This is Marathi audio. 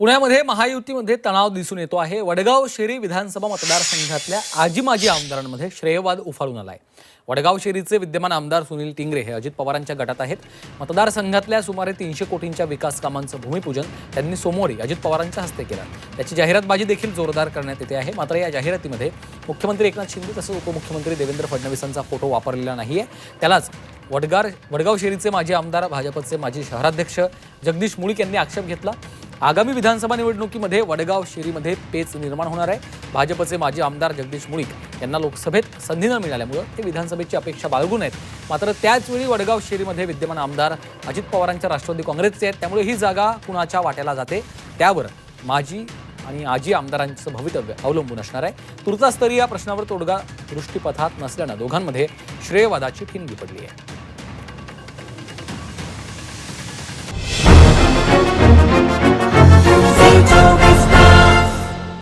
पुण्यामध्ये महायुतीमध्ये तणाव दिसून येतो आहे। वडगाव शेरी विधानसभा मतदारसंघातल्या आजी माजी आमदारांमध्ये श्रेयवाद उफाळून आलाय। वडगाव शेरीचे विद्यमान आमदार सुनील टिंगरे हे अजित पवारांच्या गटात आहेत। मतदारसंघातल्या सुमारे 300 कोटींच्या विकास कामांचं भूमिपूजन त्यांनी सोमवारी अजित पवारांच्या हस्ते केलं। त्याची जाहिरातबाजी देखील जोरदार करण्यात येते आहे। मात्र या जाहिरातीमध्ये मुख्यमंत्री एकनाथ शिंदे तसंच उपमुख्यमंत्री देवेंद्र फडणवीसांचा फोटो वापरलेला नाहीये। त्यालाच वडगाव शेरीचे माजी आमदार भाजपचे माजी शहराध्यक्ष जगदीश मुळीक यांनी आक्षेप घेतला। आगामी विधानसभा निवडणुकीमध्ये वडगाव शेरीमध्ये पेच निर्माण होणार आहे। भाजपचे माजी आमदार जगदीश मुळीक यांना लोकसभेत संधी न मिळाल्यामुळे ते विधानसभेची अपेक्षा बाळगून आहेत। मात्र त्याच वेळी वडगाव शेरीमध्ये विद्यमान आमदार अजित पवारांच्या राष्ट्रवादी काँग्रेसचे आहेत, त्यामुळे ही जागा कुणाच्या वाट्याला जाते त्यावर माजी आणि आजी आमदारांचं भवितव्य अवलंबून असणार आहे। तुर्तास तरी या प्रश्नावर तोडगा दृष्टीपथात नसल्यानं दोघांमध्ये श्रेयवादाची ठिणगी पडली आहे।